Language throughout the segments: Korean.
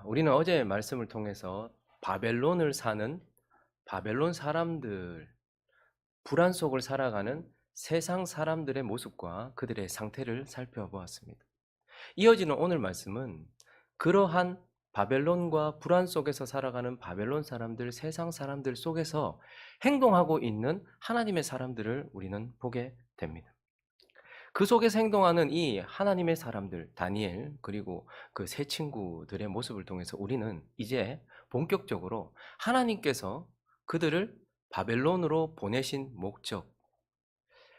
우리는 어제 말씀을 통해서 바벨론을 사는 바벨론 사람들, 불안 속을 살아가는 세상 사람들의 모습과 그들의 상태를 살펴보았습니다. 이어지는 오늘 말씀은 그러한 바벨론과 불안 속에서 살아가는 바벨론 사람들, 세상 사람들 속에서 행동하고 있는 하나님의 사람들을 우리는 보게 됩니다. 그 속에서 행동하는 이 하나님의 사람들, 다니엘, 그리고 그 세 친구들의 모습을 통해서 우리는 이제 본격적으로 하나님께서 그들을 바벨론으로 보내신 목적,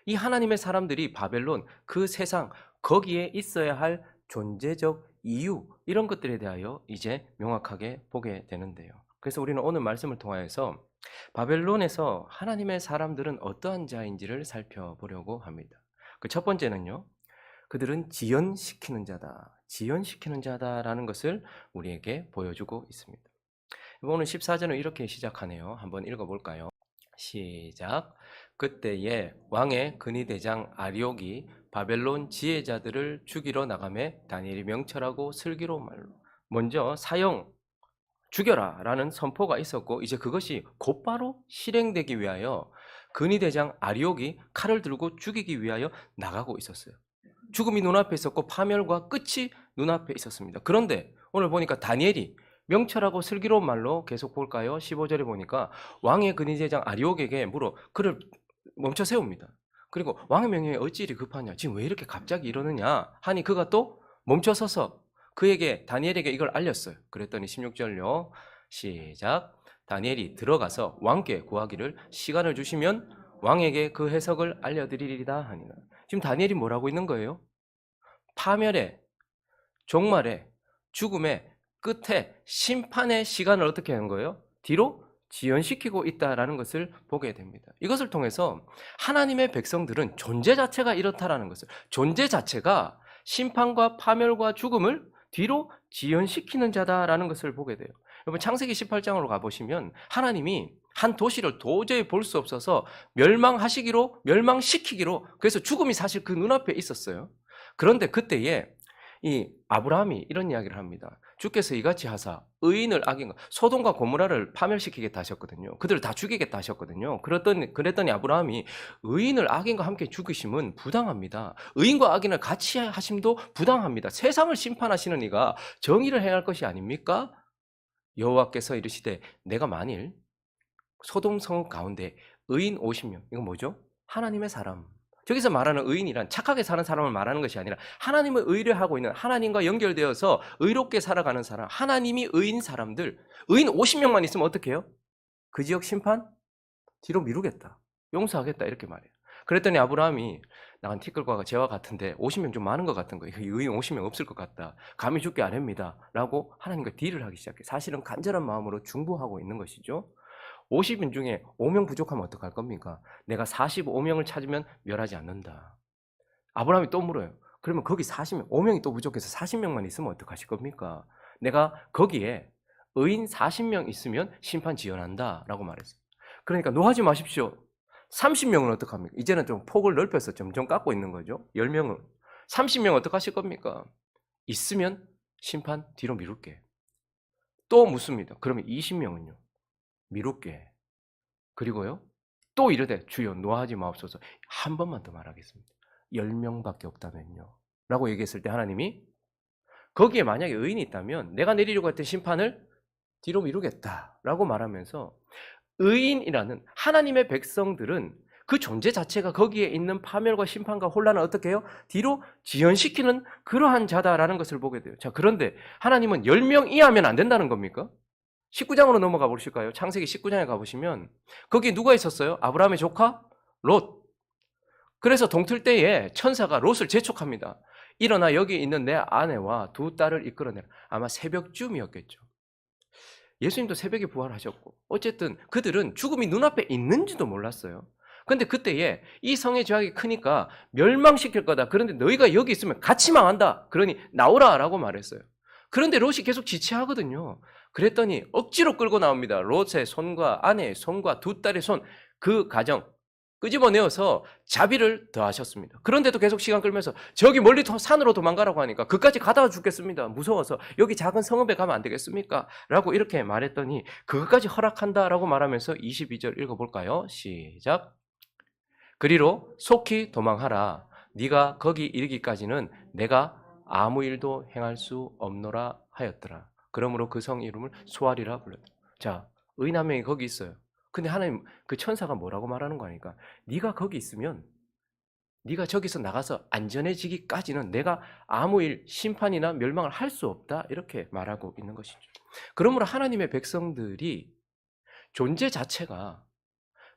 이 하나님의 사람들이 바벨론, 그 세상, 거기에 있어야 할 존재적 이유, 이런 것들에 대하여 이제 명확하게 보게 되는데요. 그래서 우리는 오늘 말씀을 통하여서 바벨론에서 하나님의 사람들은 어떠한 자인지를 살펴보려고 합니다. 그 첫 번째는요, 그들은 지연시키는 자다. 지연시키는 자다라는 것을 우리에게 보여주고 있습니다. 오늘 14절은 이렇게 시작하네요. 한번 읽어볼까요? 시작. 그때에 왕의 근위대장 아리옥이 바벨론 지혜자들을 죽이러 나가매 다니엘이 명철하고 슬기로운 말로 먼저 사형 죽여라 라는 선포가 있었고, 이제 그것이 곧바로 실행되기 위하여 근위대장 아리옥이 칼을 들고 죽이기 위하여 나가고 있었어요. 죽음이 눈앞에 있었고 파멸과 끝이 눈앞에 있었습니다. 그런데 오늘 보니까 다니엘이 명철하고 슬기로운 말로 계속 볼까요? 15절에 보니까 왕의 근위대장 아리옥에게 물어 그를 멈춰 세웁니다. 그리고 왕의 명령에 어찌 이리 급하냐, 지금 왜 이렇게 갑자기 이러느냐 하니 그가 또 멈춰 서서 그에게 다니엘에게 이걸 알렸어요. 그랬더니 16절요. 시작. 다니엘이 들어가서 왕께 구하기를 시간을 주시면 왕에게 그 해석을 알려드리리다 하니라. 지금 다니엘이 뭐라고 있는 거예요? 파멸의, 종말의, 죽음의 끝에 심판의 시간을 어떻게 하는 거예요? 뒤로 지연시키고 있다라는 것을 보게 됩니다. 이것을 통해서 하나님의 백성들은 존재 자체가 이렇다라는 것을, 존재 자체가 심판과 파멸과 죽음을 뒤로 지연시키는 자다라는 것을 보게 돼요. 여러분 창세기 18장으로 가보시면 하나님이 한 도시를 도저히 볼 수 없어서 멸망시키기로, 그래서 죽음이 사실 그 눈앞에 있었어요. 그런데 그때에 이 아브라함이 이런 이야기를 합니다. 주께서 이같이 하사 의인을 악인과 소돔과 고모라를 파멸시키겠다 하셨거든요. 그들을 다 죽이겠다 하셨거든요. 그랬더니 아브라함이 의인을 악인과 함께 죽이심은 부당합니다. 의인과 악인을 같이 하심도 부당합니다. 세상을 심판하시는 이가 정의를 행할 것이 아닙니까? 여호와께서 이르시되 내가 만일 소돔 성읍 가운데 의인 50명, 이건 뭐죠? 하나님의 사람. 저기서 말하는 의인이란 착하게 사는 사람을 말하는 것이 아니라 하나님을 의뢰하고 있는, 하나님과 연결되어서 의롭게 살아가는 사람, 하나님이 의인 사람들, 의인 50명만 있으면 어떻게 해요? 그 지역 심판? 뒤로 미루겠다, 용서하겠다, 이렇게 말해요. 그랬더니 아브라함이 나간 티끌과 재와 같은데 50명 좀 많은 것 같은 거예요. 의인 50명 없을 것 같다. 감히 죽게 안 합니다. 라고 하나님과 딜을 하기 시작해요. 사실은 간절한 마음으로 중보하고 있는 것이죠. 50인 중에 5명 부족하면 어떡할 겁니까? 내가 45명을 찾으면 멸하지 않는다. 아브라함이 또 물어요. 그러면 거기 40명, 5명이 또 부족해서 40명만 있으면 어떡하실 겁니까? 내가 거기에 의인 40명 있으면 심판 지연한다 라고 말했어요. 그러니까 노하지 마십시오. 30명은 어떡합니까? 이제는 좀 폭을 넓혀서 점점 깎고 있는 거죠. 10명은. 30명 어떡하실 겁니까? 있으면 심판 뒤로 미룰게. 또 묻습니다. 그러면 20명은요? 미룰게. 그리고요, 또 이르되 주여 노하지 마옵소서. 한 번만 더 말하겠습니다. 10명밖에 없다면요 라고 얘기했을 때 하나님이 거기에 만약에 의인이 있다면 내가 내리려고 했던 심판을 뒤로 미루겠다라고 말하면서 의인이라는 하나님의 백성들은 그 존재 자체가 거기에 있는 파멸과 심판과 혼란을 어떻게 해요? 뒤로 지연시키는 그러한 자다라는 것을 보게 돼요. 자, 그런데 하나님은 10명 이하면 안 된다는 겁니까? 19장으로 넘어가 보실까요? 창세기 19장에 가보시면 거기 누가 있었어요? 아브라함의 조카 롯. 그래서 동틀 때에 천사가 롯을 재촉합니다. 일어나 여기 있는 내 아내와 두 딸을 이끌어내라. 아마 새벽쯤이었겠죠. 예수님도 새벽에 부활하셨고 어쨌든 그들은 죽음이 눈앞에 있는지도 몰랐어요. 그런데 그때에 이 성의 죄악이 크니까 멸망시킬 거다. 그런데 너희가 여기 있으면 같이 망한다. 그러니 나오라 라고 말했어요. 그런데 롯이 계속 지체하거든요. 그랬더니 억지로 끌고 나옵니다. 롯의 손과 아내의 손과 두 딸의 손, 그 가정, 끄집어내어서 자비를 더하셨습니다. 그런데도 계속 시간 끌면서 저기 멀리 산으로 도망가라고 하니까 그까지 가다가 죽겠습니다. 무서워서 여기 작은 성읍에 가면 안 되겠습니까? 라고 이렇게 말했더니 그것까지 허락한다라고 말하면서 22절 읽어볼까요? 시작. 그리로 속히 도망하라. 네가 거기 이르기까지는 내가 아무 일도 행할 수 없노라 하였더라. 그러므로 그 성 이름을 소알이라 불렀다. 자, 의인 한 명이 거기 있어요. 근데 하나님 그 천사가 뭐라고 말하는 거 아니까? 네가 거기 있으면 네가 저기서 나가서 안전해지기까지는 내가 아무 일, 심판이나 멸망을 할 수 없다. 이렇게 말하고 있는 것이죠. 그러므로 하나님의 백성들이 존재 자체가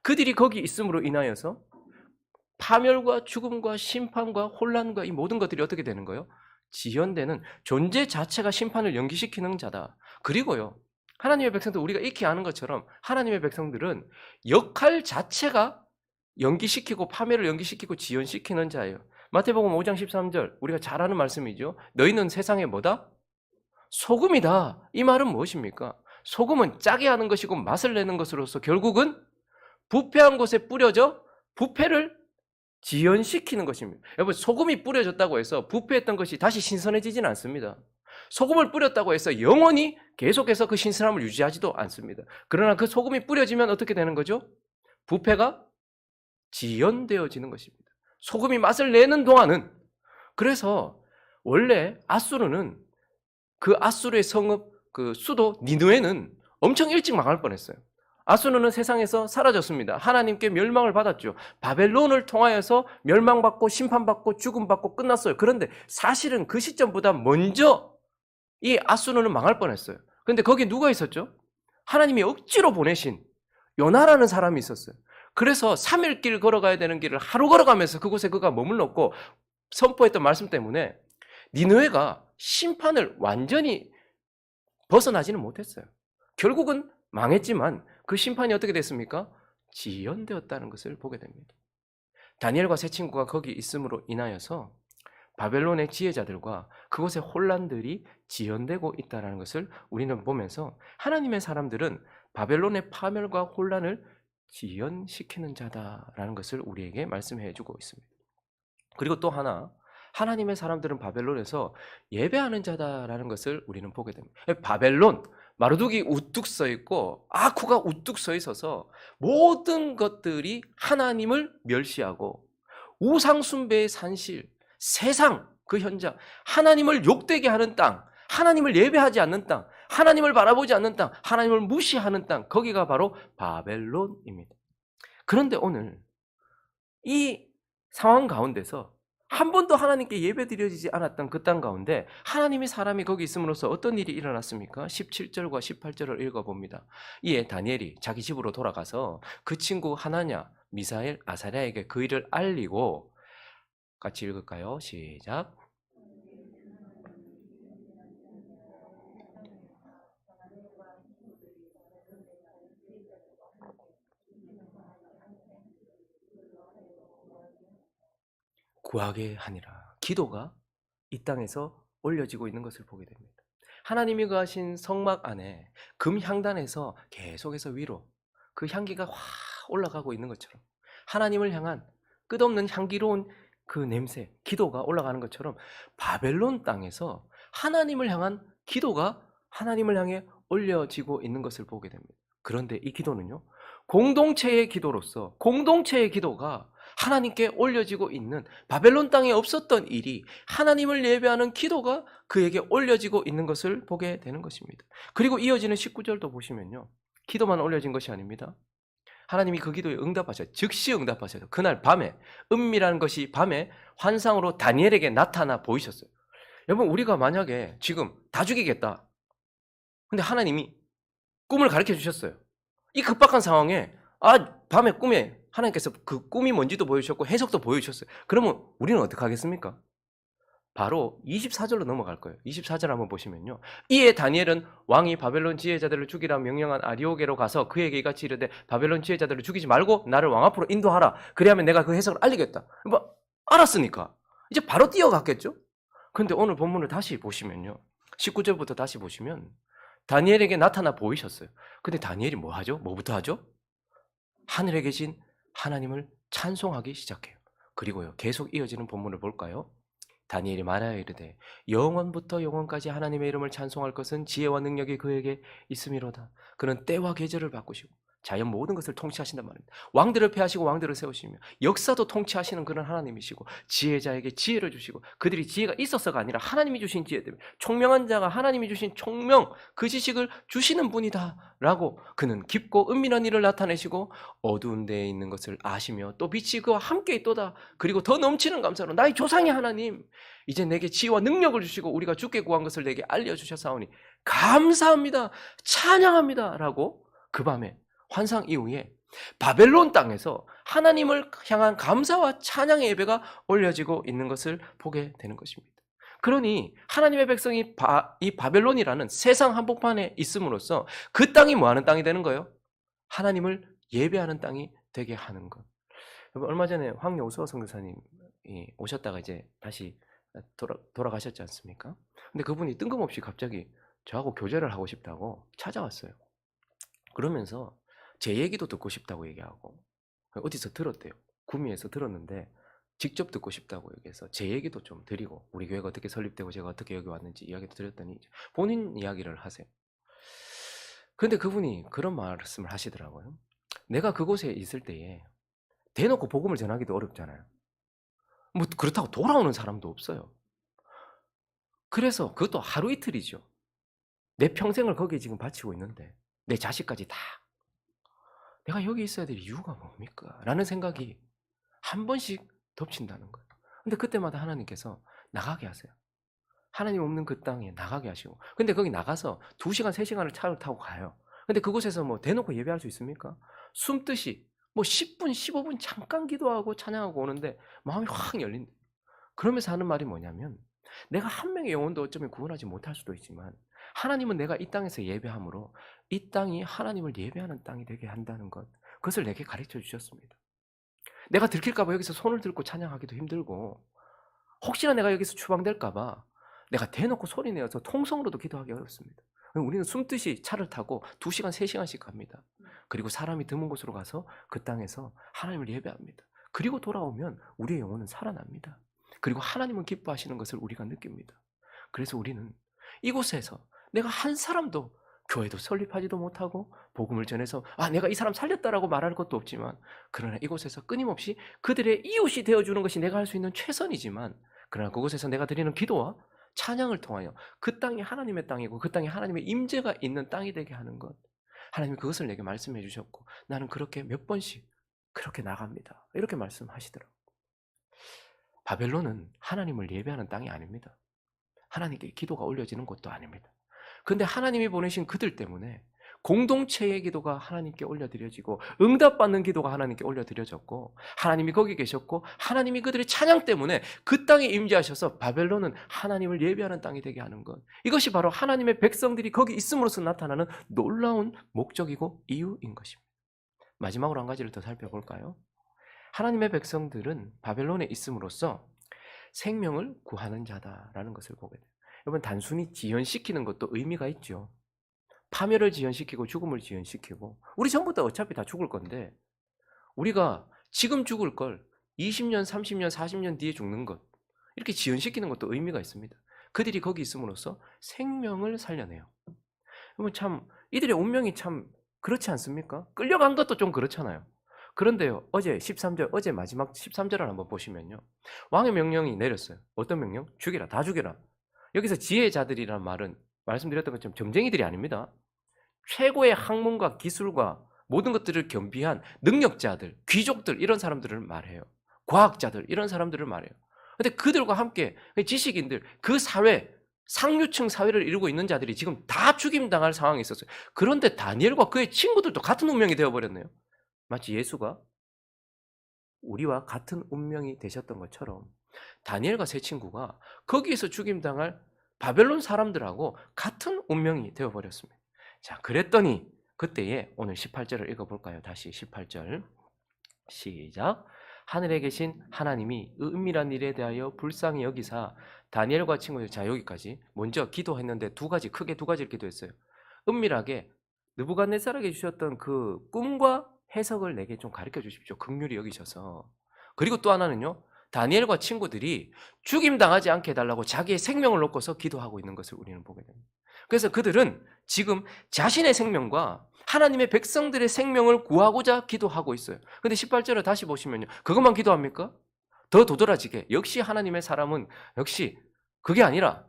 그들이 거기 있음으로 인하여서 파멸과 죽음과 심판과 혼란과 이 모든 것들이 어떻게 되는 거예요? 지연되는 존재 자체가 심판을 연기시키는 자다. 그리고요, 하나님의 백성들 우리가 익히 아는 것처럼 하나님의 백성들은 역할 자체가 연기시키고 파멸을 연기시키고 지연시키는 자예요. 마태복음 5장 13절 우리가 잘 아는 말씀이죠. 너희는 세상의 뭐다? 소금이다. 이 말은 무엇입니까? 소금은 짜게 하는 것이고 맛을 내는 것으로서 결국은 부패한 곳에 뿌려져 부패를 지연시키는 것입니다. 여러분, 소금이 뿌려졌다고 해서 부패했던 것이 다시 신선해지진 않습니다. 소금을 뿌렸다고 해서 영원히 계속해서 그 신선함을 유지하지도 않습니다. 그러나 그 소금이 뿌려지면 어떻게 되는 거죠? 부패가 지연되어지는 것입니다. 소금이 맛을 내는 동안은. 그래서 원래 아수르는 그 아수르의 성읍 그 수도 니느웨는 엄청 일찍 망할 뻔했어요. 아수르는 세상에서 사라졌습니다. 하나님께 멸망을 받았죠. 바벨론을 통하여서 멸망받고 심판받고 죽음받고 끝났어요. 그런데 사실은 그 시점보다 먼저 이 아수르는 망할 뻔했어요. 그런데 거기 누가 있었죠? 하나님이 억지로 보내신 요나라는 사람이 있었어요. 그래서 3일 길 걸어가야 되는 길을 하루 걸어가면서 그곳에 그가 머물렀고 선포했던 말씀 때문에 니느웨가 심판을 완전히 벗어나지는 못했어요. 결국은 망했지만 그 심판이 어떻게 됐습니까? 지연되었다는 것을 보게 됩니다. 다니엘과 세 친구가 거기 있음으로 인하여서 바벨론의 지혜자들과 그곳의 혼란들이 지연되고 있다는 것을 우리는 보면서 하나님의 사람들은 바벨론의 파멸과 혼란을 지연시키는 자다라는 것을 우리에게 말씀해 주고 있습니다. 그리고 또 하나, 하나님의 사람들은 바벨론에서 예배하는 자다라는 것을 우리는 보게 됩니다. 바벨론, 마루둑이 우뚝 서 있고 아쿠가 우뚝 서 있어서 모든 것들이 하나님을 멸시하고 우상 숭배의 산실, 세상 그 현장, 하나님을 욕되게 하는 땅, 하나님을 예배하지 않는 땅, 하나님을 바라보지 않는 땅, 하나님을 무시하는 땅, 거기가 바로 바벨론입니다. 그런데 오늘 이 상황 가운데서 한 번도 하나님께 예배드려지지 않았던 그 땅 가운데 하나님의 사람이 거기 있음으로써 어떤 일이 일어났습니까? 17절과 18절을 읽어봅니다. 이에 다니엘이 자기 집으로 돌아가서 그 친구 하나냐, 미사엘, 아사랴에게 그 일을 알리고 같이 읽을까요? 시작. 구하게 하니라. 기도가 이 땅에서 올려지고 있는 것을 보게 됩니다. 하나님이 거하신 성막 안에 금향단에서 계속해서 위로 그 향기가 확 올라가고 있는 것처럼 하나님을 향한 끝없는 향기로운 그 냄새, 기도가 올라가는 것처럼 바벨론 땅에서 하나님을 향한 기도가 하나님을 향해 올려지고 있는 것을 보게 됩니다. 그런데 이 기도는요, 공동체의 기도로서 공동체의 기도가 하나님께 올려지고 있는, 바벨론 땅에 없었던 일이 하나님을 예배하는 기도가 그에게 올려지고 있는 것을 보게 되는 것입니다. 그리고 이어지는 19절도 보시면요, 기도만 올려진 것이 아닙니다. 하나님이 그 기도에 응답하셔요. 즉시 응답하셔요. 그날 밤에, 은밀한 것이 밤에 환상으로 다니엘에게 나타나 보이셨어요. 여러분, 우리가 만약에 지금 다 죽이겠다, 근데 하나님이 꿈을 가르쳐 주셨어요. 이 급박한 상황에 밤에 꿈에 하나님께서 그 꿈이 뭔지도 보여주셨고 해석도 보여주셨어요. 그러면 우리는 어떻게 하겠습니까? 바로 24절로 넘어갈 거예요. 24절 한번 보시면요, 이에 다니엘은 왕이 바벨론 지혜자들을 죽이라 명령한 아리오게로 가서 그에게 이같이 이르되 바벨론 지혜자들을 죽이지 말고 나를 왕 앞으로 인도하라. 그리하면 내가 그 해석을 알리겠다. 알았으니까 이제 바로 뛰어갔겠죠. 그런데 오늘 본문을 다시 보시면요, 19절부터 다시 보시면 다니엘에게 나타나 보이셨어요. 근데 다니엘이 뭐 하죠? 뭐부터 하죠? 하늘에 계신 하나님을 찬송하기 시작해요. 그리고요, 계속 이어지는 본문을 볼까요? 다니엘이 말하여 이르되 영원부터 영원까지 하나님의 이름을 찬송할 것은 지혜와 능력이 그에게 있음이로다. 그는 때와 계절을 바꾸시고 자연 모든 것을 통치하신단 말입니다. 왕들을 폐하시고 왕들을 세우시며 역사도 통치하시는 그런 하나님이시고 지혜자에게 지혜를 주시고 그들이 지혜가 있어서가 아니라 하나님이 주신 지혜 때문에 총명한 자가 하나님이 주신 총명 그 지식을 주시는 분이다 라고 그는 깊고 은밀한 일을 나타내시고 어두운 데에 있는 것을 아시며 또 빛이 그와 함께 있도다. 그리고 더 넘치는 감사로 나의 조상의 하나님 이제 내게 지혜와 능력을 주시고 우리가 주께 구한 것을 내게 알려주셨사오니 감사합니다 찬양합니다 라고 그 밤에 환상 이후에 바벨론 땅에서 하나님을 향한 감사와 찬양의 예배가 올려지고 있는 것을 보게 되는 것입니다. 그러니 하나님의 백성이 이 바벨론이라는 세상 한복판에 있음으로써 그 땅이 뭐하는 땅이 되는 거예요? 하나님을 예배하는 땅이 되게 하는 것. 얼마 전에 황여우서 선교사님이 오셨다가 이제 다시 돌아가셨지 않습니까? 근데 그분이 뜬금없이 갑자기 저하고 교제를 하고 싶다고 찾아왔어요. 그러면서 제 얘기도 듣고 싶다고 얘기하고 어디서 들었대요. 구미에서 들었는데 직접 듣고 싶다고 얘기해서 제 얘기도 좀 드리고 우리 교회가 어떻게 설립되고 제가 어떻게 여기 왔는지 이야기도 드렸더니 본인 이야기를 하세요. 그런데 그분이 그런 말씀을 하시더라고요. 내가 그곳에 있을 때에 대놓고 복음을 전하기도 어렵잖아요. 뭐 그렇다고 돌아오는 사람도 없어요. 그래서 그것도 하루 이틀이죠. 내 평생을 거기에 지금 바치고 있는데 내 자식까지 다 내가 여기 있어야 될 이유가 뭡니까? 라는 생각이 한 번씩 덮친다는 거예요. 근데 그때마다 하나님께서 나가게 하세요. 하나님 없는 그 땅에 나가게 하시고. 근데 거기 나가서 2시간, 3시간을 차를 타고 가요. 근데 그곳에서 뭐 대놓고 예배할 수 있습니까? 숨듯이 뭐 10분, 15분 잠깐 기도하고 찬양하고 오는데 마음이 확 열린다. 그러면서 하는 말이 뭐냐면 내가 한 명의 영혼도 어쩌면 구원하지 못할 수도 있지만 하나님은 내가 이 땅에서 예배함으로 이 땅이 하나님을 예배하는 땅이 되게 한다는 것 그것을 내게 가르쳐 주셨습니다. 내가 들킬까 봐 여기서 손을 들고 찬양하기도 힘들고 혹시나 내가 여기서 추방될까 봐 내가 대놓고 소리내어서 통성으로도 기도하기 어렵습니다. 우리는 숨듯이 차를 타고 2시간, 3시간씩 갑니다. 그리고 사람이 드문 곳으로 가서 그 땅에서 하나님을 예배합니다. 그리고 돌아오면 우리의 영혼은 살아납니다. 그리고 하나님은 기뻐하시는 것을 우리가 느낍니다. 그래서 우리는 이곳에서 내가 한 사람도 교회도 설립하지도 못하고 복음을 전해서 내가 이 사람 살렸다라고 말할 것도 없지만 그러나 이곳에서 끊임없이 그들의 이웃이 되어주는 것이 내가 할 수 있는 최선이지만 그러나 그곳에서 내가 드리는 기도와 찬양을 통하여 그 땅이 하나님의 땅이고 그 땅에 하나님의 임재가 있는 땅이 되게 하는 것 하나님이 그것을 내게 말씀해 주셨고 나는 그렇게 몇 번씩 그렇게 나갑니다. 이렇게 말씀하시더라고요. 바벨론은 하나님을 예배하는 땅이 아닙니다. 하나님께 기도가 올려지는 곳도 아닙니다. 그런데 하나님이 보내신 그들 때문에 공동체의 기도가 하나님께 올려드려지고 응답받는 기도가 하나님께 올려드려졌고 하나님이 거기 계셨고 하나님이 그들의 찬양 때문에 그 땅에 임재하셔서 바벨론은 하나님을 예배하는 땅이 되게 하는 것 이것이 바로 하나님의 백성들이 거기 있음으로써 나타나는 놀라운 목적이고 이유인 것입니다. 마지막으로 한 가지를 더 살펴볼까요? 하나님의 백성들은 바벨론에 있음으로써 생명을 구하는 자다라는 것을 보게 돼요. 여러분 단순히 지연시키는 것도 의미가 있죠. 파멸을 지연시키고 죽음을 지연시키고 우리 전부 다 어차피 다 죽을 건데 우리가 지금 죽을 걸 20년, 30년, 40년 뒤에 죽는 것 이렇게 지연시키는 것도 의미가 있습니다. 그들이 거기 있음으로써 생명을 살려내요. 여러분 참 이들의 운명이 참 그렇지 않습니까? 끌려간 것도 좀 그렇잖아요. 그런데요 어제 13절 어제 마지막 13절을 한번 보시면요 왕의 명령이 내렸어요. 어떤 명령? 죽여라 다 죽여라. 여기서 지혜자들이라는 말은 말씀드렸던 것처럼 점쟁이들이 아닙니다. 최고의 학문과 기술과 모든 것들을 겸비한 능력자들, 귀족들 이런 사람들을 말해요. 과학자들 이런 사람들을 말해요. 근데 그들과 함께 지식인들 그 사회 상류층 사회를 이루고 있는 자들이 지금 다 죽임당할 상황에 있었어요. 그런데 다니엘과 그의 친구들도 같은 운명이 되어버렸네요. 마치 예수가 우리와 같은 운명이 되셨던 것처럼 다니엘과 세 친구가 거기에서 죽임당할 바벨론 사람들하고 같은 운명이 되어버렸습니다. 자, 그랬더니 그때에 오늘 18절을 읽어볼까요? 다시 18절 시작. 하늘에 계신 하나님이 은밀한 일에 대하여 불쌍히 여기사 다니엘과 친구들 자 여기까지 먼저 기도했는데 크게 두 가지를 기도했어요. 은밀하게 느부갓네살에게 주셨던 그 꿈과 해석을 내게 좀 가르쳐 주십시오. 긍휼히 여기셔서. 그리고 또 하나는요. 다니엘과 친구들이 죽임 당하지 않게 해달라고 자기의 생명을 놓고서 기도하고 있는 것을 우리는 보게 됩니다. 그래서 그들은 지금 자신의 생명과 하나님의 백성들의 생명을 구하고자 기도하고 있어요. 근데 18절을 다시 보시면요. 그것만 기도합니까? 더 도드라지게 역시 하나님의 사람은 역시 그게 아니라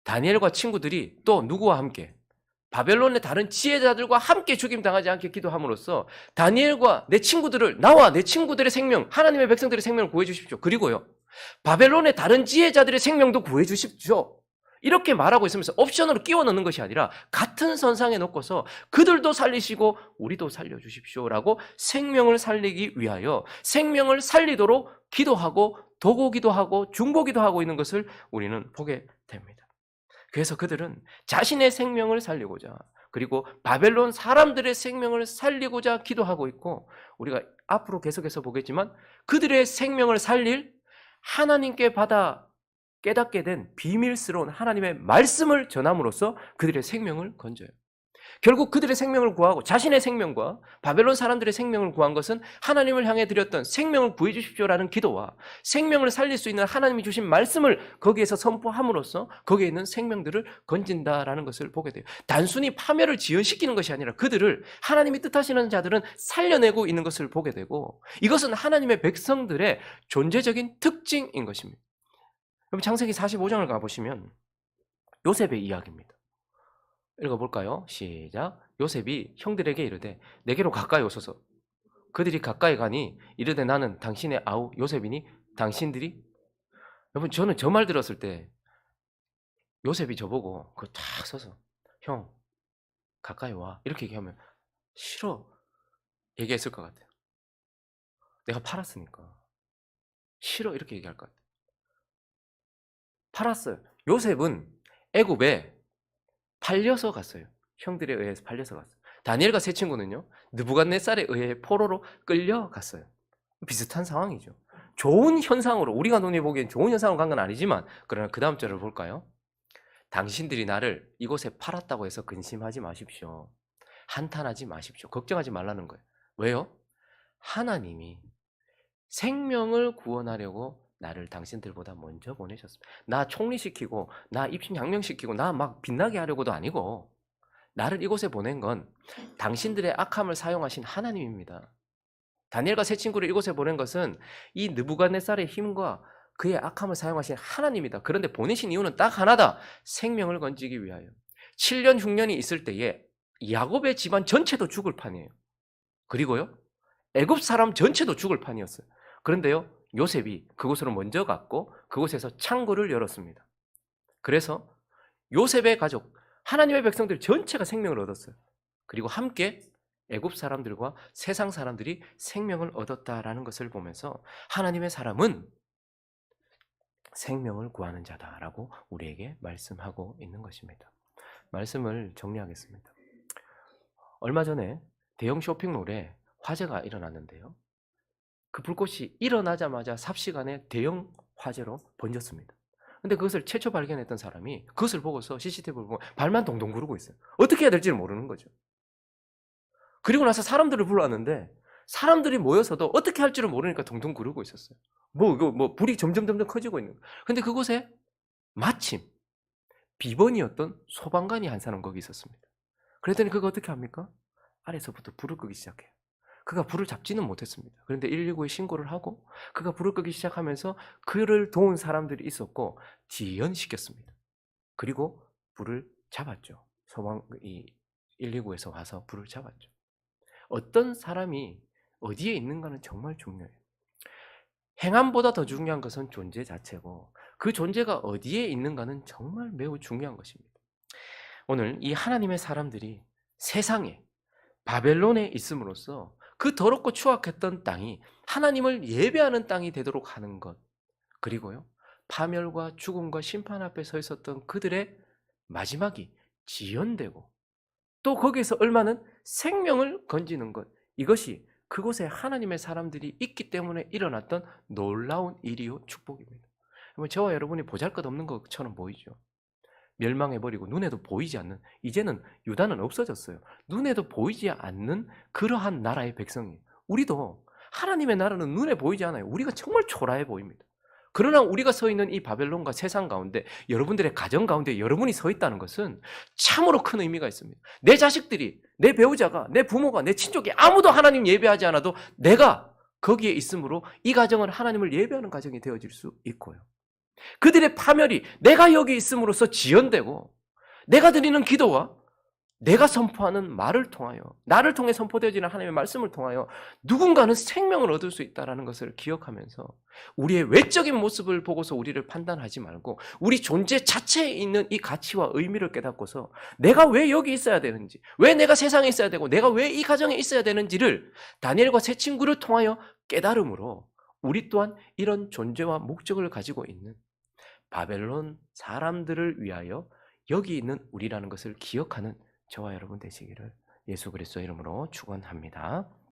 다니엘과 친구들이 또 누구와 함께 바벨론의 다른 지혜자들과 함께 죽임당하지 않게 기도함으로써 다니엘과 내 친구들을 나와 내 친구들의 생명 하나님의 백성들의 생명을 구해 주십시오. 그리고요. 바벨론의 다른 지혜자들의 생명도 구해 주십시오. 이렇게 말하고 있으면서 옵션으로 끼워 넣는 것이 아니라 같은 선상에 놓고서 그들도 살리시고 우리도 살려주십시오라고 생명을 살리기 위하여 생명을 살리도록 기도하고 도고 기도하고 중보 기도하고 있는 것을 우리는 보게 됩니다. 그래서 그들은 자신의 생명을 살리고자 그리고 바벨론 사람들의 생명을 살리고자 기도하고 있고 우리가 앞으로 계속해서 보겠지만 그들의 생명을 살릴 하나님께 받아 깨닫게 된 비밀스러운 하나님의 말씀을 전함으로써 그들의 생명을 건져요. 결국 그들의 생명을 구하고 자신의 생명과 바벨론 사람들의 생명을 구한 것은 하나님을 향해 드렸던 생명을 구해 주십시오라는 기도와 생명을 살릴 수 있는 하나님이 주신 말씀을 거기에서 선포함으로써 거기에 있는 생명들을 건진다라는 것을 보게 돼요. 단순히 파멸을 지연시키는 것이 아니라 그들을 하나님이 뜻하시는 자들은 살려내고 있는 것을 보게 되고 이것은 하나님의 백성들의 존재적인 특징인 것입니다. 여러분 창세기 45장을 가보시면 요셉의 이야기입니다. 읽어볼까요? 시작. 요셉이 형들에게 이르되 내게로 가까이 오소서. 그들이 가까이 가니 이르되 나는 당신의 아우 요셉이니 당신들이. 여러분 저는 저 말 들었을 때 요셉이 저보고 그거 탁 서서 형 가까이 와 이렇게 얘기하면 싫어 얘기했을 것 같아요. 내가 팔았으니까 싫어 이렇게 얘기할 것 같아요. 팔았어요. 요셉은 애굽에 팔려서 갔어요. 형들에 의해서 팔려서 갔어요. 다니엘과 세 친구는요. 느부갓네살에 의해 포로로 끌려갔어요. 비슷한 상황이죠. 좋은 현상으로 우리가 눈에 보기엔 좋은 현상으로 간 건 아니지만 그러나 그 다음 절을 볼까요? 당신들이 나를 이곳에 팔았다고 해서 근심하지 마십시오. 한탄하지 마십시오. 걱정하지 말라는 거예요. 왜요? 하나님이 생명을 구원하려고 나를 당신들보다 먼저 보내셨습니다. 나 총리시키고 나 입신양명시키고 나 막 빛나게 하려고도 아니고 나를 이곳에 보낸 건 당신들의 악함을 사용하신 하나님입니다. 다니엘과 세 친구를 이곳에 보낸 것은 이 느부갓네살의 힘과 그의 악함을 사용하신 하나님이다. 그런데 보내신 이유는 딱 하나다. 생명을 건지기 위하여. 7년 흉년이 있을 때에 야곱의 집안 전체도 죽을 판이에요. 그리고요. 애굽 사람 전체도 죽을 판이었어요. 그런데요. 요셉이 그곳으로 먼저 갔고 그곳에서 창고를 열었습니다. 그래서 요셉의 가족, 하나님의 백성들 전체가 생명을 얻었어요. 그리고 함께 애굽 사람들과 세상 사람들이 생명을 얻었다라는 것을 보면서 하나님의 사람은 생명을 구하는 자다라고 우리에게 말씀하고 있는 것입니다. 말씀을 정리하겠습니다. 얼마 전에 대형 쇼핑몰에 화재가 일어났는데요. 그 불꽃이 일어나자마자 삽시간에 대형 화재로 번졌습니다. 근데 그것을 최초 발견했던 사람이 그것을 보고서 CCTV를 보고 발만 동동 구르고 있어요. 어떻게 해야 될지를 모르는 거죠. 그리고 나서 사람들을 불러왔는데 사람들이 모여서도 어떻게 할 줄을 모르니까 동동 구르고 있었어요. 불이 점점 커지고 있는 거예요. 근데 그곳에 마침 비번이었던 소방관이 한 사람 거기 있었습니다. 그랬더니 그가 어떻게 합니까? 아래서부터 불을 끄기 시작해요. 그가 불을 잡지는 못했습니다. 그런데 119에 신고를 하고 그가 불을 끄기 시작하면서 그를 도운 사람들이 있었고 지연시켰습니다. 그리고 불을 잡았죠. 이 119에서 와서 불을 잡았죠. 어떤 사람이 어디에 있는가는 정말 중요해요. 행함보다 더 중요한 것은 존재 자체고 그 존재가 어디에 있는가는 정말 매우 중요한 것입니다. 오늘 이 하나님의 사람들이 세상에 바벨론에 있음으로써 그 더럽고 추악했던 땅이 하나님을 예배하는 땅이 되도록 하는 것, 그리고요 파멸과 죽음과 심판 앞에 서 있었던 그들의 마지막이 지연되고 또 거기에서 얼마는 생명을 건지는 것, 이것이 그곳에 하나님의 사람들이 있기 때문에 일어났던 놀라운 일이요 축복입니다. 저와 여러분이 보잘것없는 것처럼 보이죠. 멸망해버리고 눈에도 보이지 않는, 이제는 유다는 없어졌어요. 눈에도 보이지 않는 그러한 나라의 백성이에요. 우리도 하나님의 나라는 눈에 보이지 않아요. 우리가 정말 초라해 보입니다. 그러나 우리가 서 있는 이 바벨론과 세상 가운데, 여러분들의 가정 가운데 여러분이 서 있다는 것은 참으로 큰 의미가 있습니다. 내 자식들이, 내 배우자가, 내 부모가, 내 친족이 아무도 하나님 예배하지 않아도 내가 거기에 있으므로 이 가정은 하나님을 예배하는 가정이 되어질 수 있고요. 그들의 파멸이 내가 여기 있음으로써 지연되고, 내가 드리는 기도와 내가 선포하는 말을 통하여, 나를 통해 선포되어지는 하나님의 말씀을 통하여 누군가는 생명을 얻을 수 있다는 것을 기억하면서 우리의 외적인 모습을 보고서 우리를 판단하지 말고 우리 존재 자체에 있는 이 가치와 의미를 깨닫고서 내가 왜 여기 있어야 되는지, 왜 내가 세상에 있어야 되고 내가 왜 이 가정에 있어야 되는지를 다니엘과 세 친구를 통하여 깨달음으로 우리 또한 이런 존재와 목적을 가지고 있는 바벨론 사람들을 위하여 여기 있는 우리라는 것을 기억하는 저와 여러분 되시기를 예수 그리스도의 이름으로 축원합니다.